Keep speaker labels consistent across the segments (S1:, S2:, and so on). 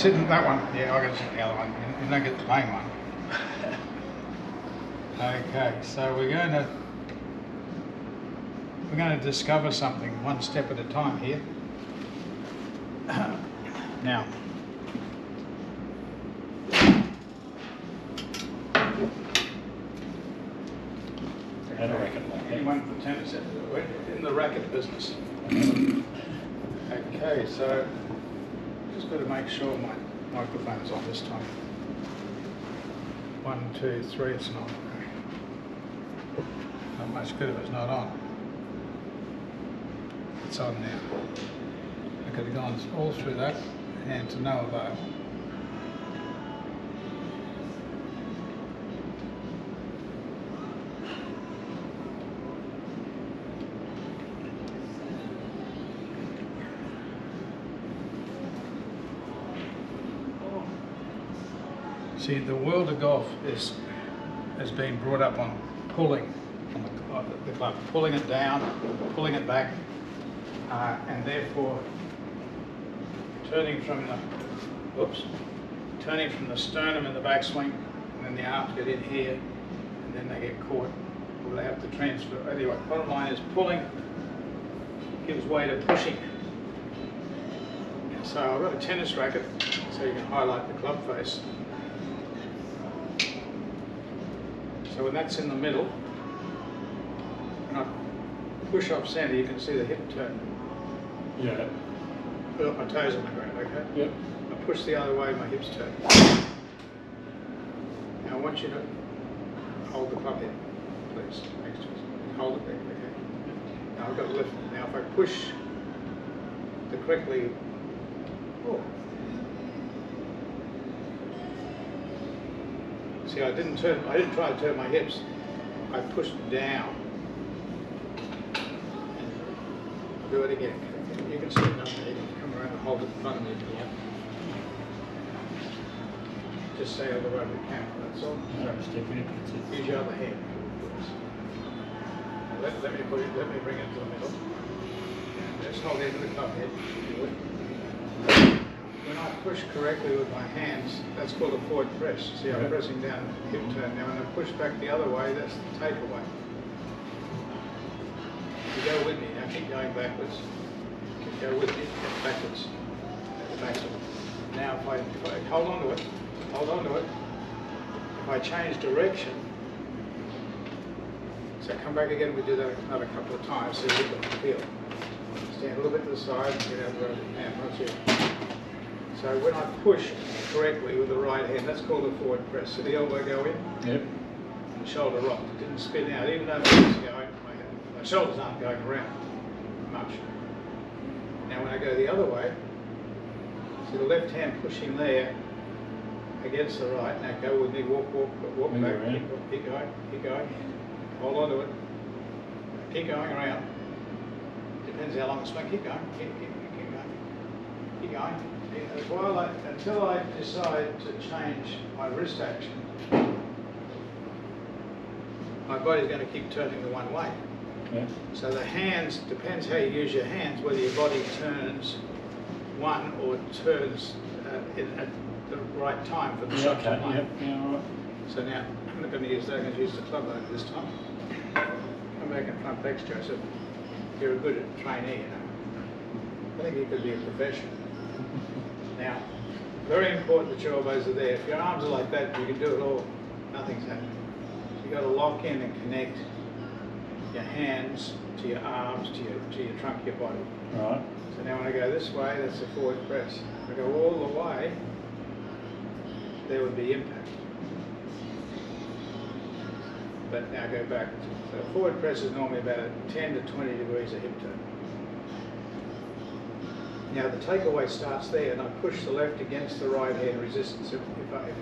S1: sit in that one. Yeah, I got to sit in the other one. You don't get the playing one. Okay, so we're going to discover something one step at a time here. Now, anyone for tennis in the racket business? Okay, so just got to make sure my microphone's on this time. 1, 2, 3, it's not. Not much good if it's not on. It's on now. I could have gone all through that and to no avail. See, the world of golf has been brought up on pulling on the club, pulling it down, pulling it back, and therefore turning from the sternum in the backswing, and then the arms get in here, and then they get caught, or they have to transfer. Anyway, bottom line is pulling gives way to pushing. So I've got a tennis racket, so you can highlight the club face. So when that's in the middle, when I push off center, you can see the hip turn.
S2: Yeah.
S1: Put up my toes on the ground, okay?
S2: Yep.
S1: I push the other way, my hips turn. Now I want you to hold the club here, please. Next to us. Hold it there, okay? Now I've got to lift it. Now if I push the correctly, oh. See, I didn't try to turn my hips. I pushed down. I'll do it again. You can sit up there. You can come around and hold it in front of me if you want. Just say over the camera, that's all. Use your other hand. Let me bring it to the middle. Just hold into the club head. When I push correctly with my hands, that's called a forward press. See, I'm pressing down, hip turn. Now when I push back the other way, that's the takeaway. You go with me, now keep going backwards. Go with me, backwards. Backwards. Now if I hold on to it, if I change direction, so come back again, we do that another couple of times so you get the feel. Stand a little bit to the side and get out the road. Once here. So when I push correctly with the right hand, that's called a forward press. So the elbow go in,
S2: yep,
S1: and the shoulder rock. It didn't spin out, even though my shoulders aren't going around much. Now when I go the other way, see the left hand pushing there against the right. Now go with me, walk back, keep going, hold on to it, keep going around. Depends how long the swing, keep going, keep going. Until I decide to change my wrist action, my body's going to keep turning the one way.
S2: Yeah.
S1: So the hands, depends how you use your hands, whether your body turns one or turns at the right time for the shot to play.
S2: Yep. Yeah, all right.
S1: So now, I'm not going to use that, I'm going to use the club over this time. Come back and front flex, Joseph. You're a good trainee, you know. I think you could be a professional. Now, very important that your elbows are there. If your arms are like that, you can do it all. Nothing's happening. So you've got to lock in and connect your hands to your arms, to your trunk, your body.
S2: Right.
S1: So now when I go this way, that's a forward press. If I go all the way, there would be impact. But now go back. So a forward press is normally about 10 to 20 degrees of hip turn. Now the takeaway starts there, and I push the left against the right hand resistance. If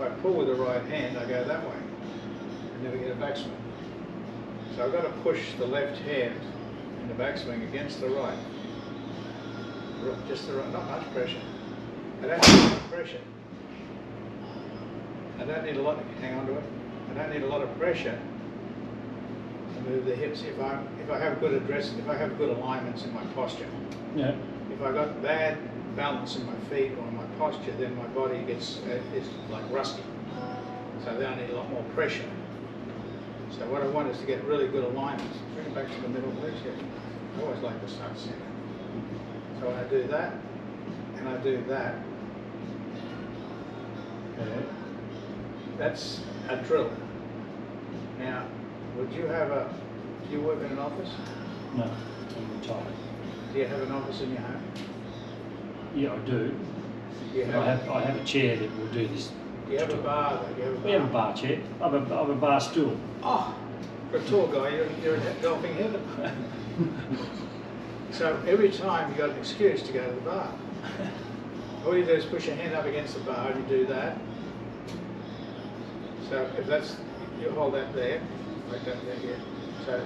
S1: I pull with the right hand, I go that way. I never get a backswing. So I've got to push the left hand in the backswing against the right. Just the right, not much pressure. I don't need a lot of pressure. I don't need a lot, hang on to it. I don't need a lot of pressure to move the hips if I have good address, if I have good alignments in my posture.
S2: Yeah.
S1: If I got bad balance in my feet or in my posture, then my body gets is like rusty. So then I need a lot more pressure. So what I want is to get really good alignment. Bring it back to the middle, please. Yeah. I always like to start center. So when I do that, and I do that, okay, that's a drill. Now, would you have a, do you work in an office?
S2: No, I'm retired.
S1: Do you have an office in your home?
S2: Yeah, I do. I have a chair that will do this.
S1: Do you have a bar though? Do you have a bar?
S2: We have a bar chair. I have a bar stool.
S1: Oh, for a tall guy, you're in golfing heaven. So every time you've got an excuse to go to the bar. All you do is push your hand up against the bar and you do that. So if that's, you hold that there, like that there, yeah. So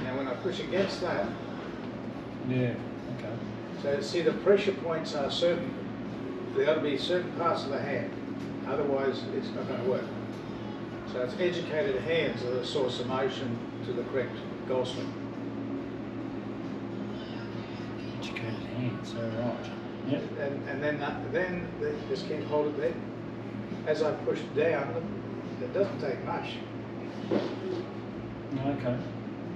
S1: now when I push against that,
S2: Yeah, okay.
S1: so see the pressure points are certain, there got to be certain parts of the hand, otherwise it's not going to work. So it's educated hands that are the source of motion to the correct golf swing.
S2: Educated hands, all right. Yep.
S1: And then they just keep hold it there. As I push down, it doesn't take much.
S2: Okay.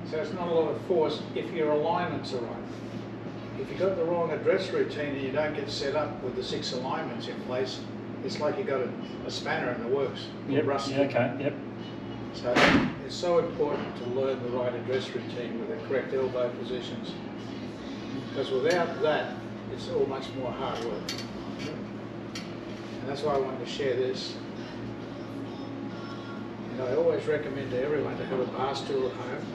S1: So it's not a lot of force if your alignments are right. If you've got the wrong address routine and you don't get set up with the 6 alignments in place, it's like you've got a spanner in the works.
S2: Yep.
S1: Rusty.
S2: Yeah, okay. Yep.
S1: So it's so important to learn the right address routine with the correct elbow positions. Because without that, it's all much more hard work. And that's why I wanted to share this. And I always recommend to everyone to have a bar stool at home.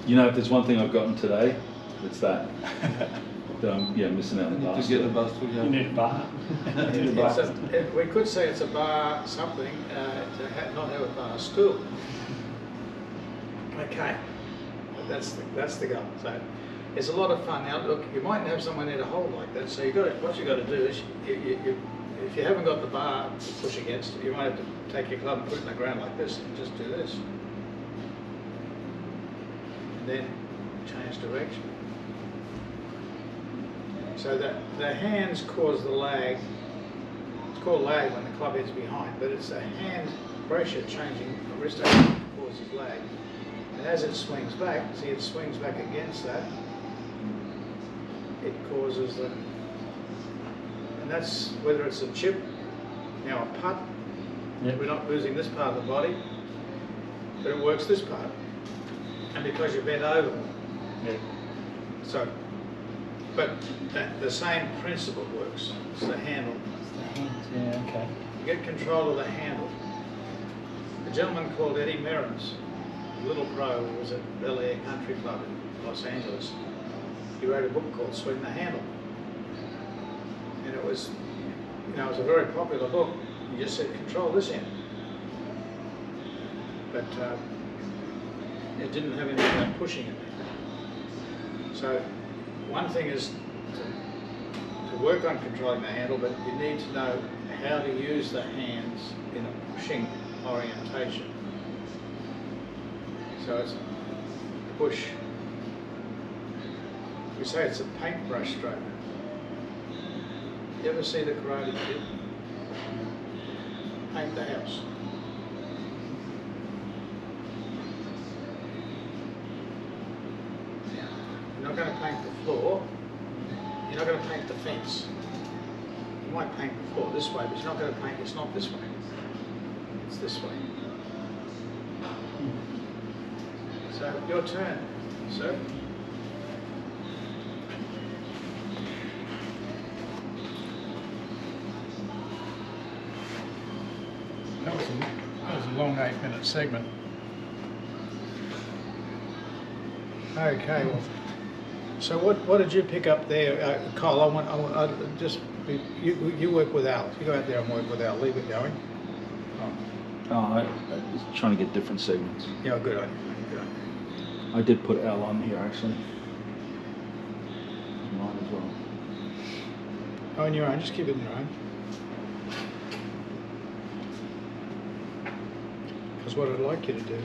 S3: You know, if there's one thing I've gotten today, it's that. That I'm missing out on the bar.
S4: To get the bus through,
S2: You need a bar.
S1: We could say it's a bar something, to not have a bar stool. Okay, but that's the goal. So it's a lot of fun. Now look, you might have someone there to hold like that. So what you got to do is, if you haven't got the bar to push against, you might have to take your club and put it in the ground like this, and just do this, and then change direction. So that the hands cause the lag. It's called lag when the club head's behind, but it's the hand pressure changing the wrist action causes lag. And as it swings back, see it swings back against that, it causes the, and that's whether it's a chip, now a putt,
S2: Yep.
S1: we're not losing this part of the body, but it works this part. And because you're bent over,
S2: Yep.
S1: so, but the same principle works. It's the handle.
S2: It's the hands, yeah, okay.
S1: You get control of the handle. A gentleman called Eddie Merrins, a little pro who was at Bel Air Country Club in Los Angeles, he wrote a book called Swing the Handle. And it was, it was a very popular book. He just said, control this end. But it didn't have anything about pushing it. So one thing is to work on controlling the handle, but you need to know how to use the hands in a pushing orientation. So it's push. We say it's a paintbrush stroke. You ever see the Karate Kid? Paint the house. You're not going to paint the floor. You're not going to paint the fence. You might paint the floor this way, but you're not going to paint, it's not this way. It's this way. So, your turn, sir. That was a long 8-minute segment. Okay, well, so what did you pick up there, Cole? I just you work with Al. You go out there and work with Al. Leave it going.
S3: I was trying to get different segments.
S1: Yeah, good on you. Good on you.
S3: I did put Al on here actually. Mine as well.
S1: Oh, on your own. Just keep it in your own. Because what I'd like you to do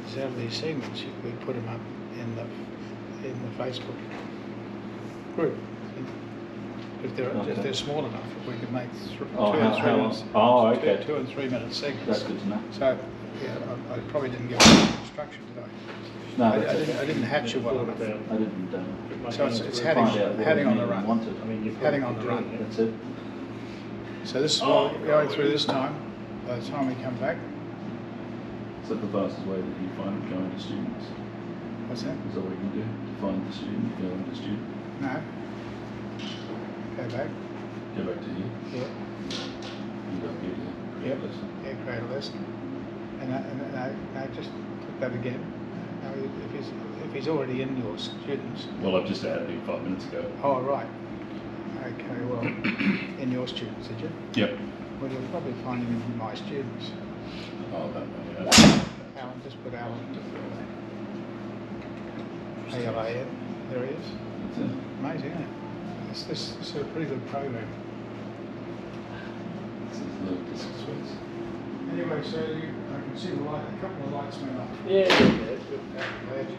S1: is have these segments. We put them up in the Facebook group. if they're small enough, if we could make
S3: Oh,
S1: 2 and 3
S3: how long?
S1: minutes.
S3: Oh, okay.
S1: 2 and 3 minute segments.
S3: That's good to know.
S1: So, yeah, I probably didn't give enough instruction, did I?
S3: No,
S1: I
S3: that's okay.
S1: didn't hatch it well enough.
S3: I didn't.
S1: So it's
S3: Find out what
S1: heading
S3: I
S1: on the
S3: need and
S1: run.
S3: wanted.
S2: I mean, you've
S1: Heading on the run.
S3: That's it.
S1: So this is what we're going through this time. By the time we come back,
S3: Is that the fastest way that you find going to students?
S1: what's that?
S3: Is that what you can do? Find the student, go into student,
S1: No. Go back.
S3: go back to here.
S1: Yeah.
S3: You got here, yeah.
S1: Yep. Yeah, create a lesson. And no, just click that again. Now, if he's already in your students.
S3: Well, I've just added it 5 minutes ago.
S1: Oh, right. Okay, well, in your students, did you?
S3: Yep.
S1: Well, you'll probably find him in my students.
S3: Oh, that way, yeah.
S1: Alan, just put Alan. ALAN, there he is.
S3: That's it.
S1: Amazing, isn't it? This is a pretty good program.
S3: This is the disc space.
S1: Anyway, so I can see the light, a couple of lights went off.
S2: Yeah, yeah, yeah.
S1: Glad you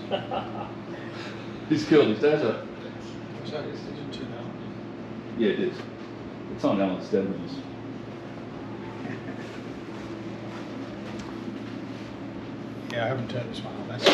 S1: came.
S3: He's killed his data.
S1: So this isn't too loud.
S3: Yeah, it is. It's on Alan's demos.
S1: Yeah, I haven't turned this one on. That's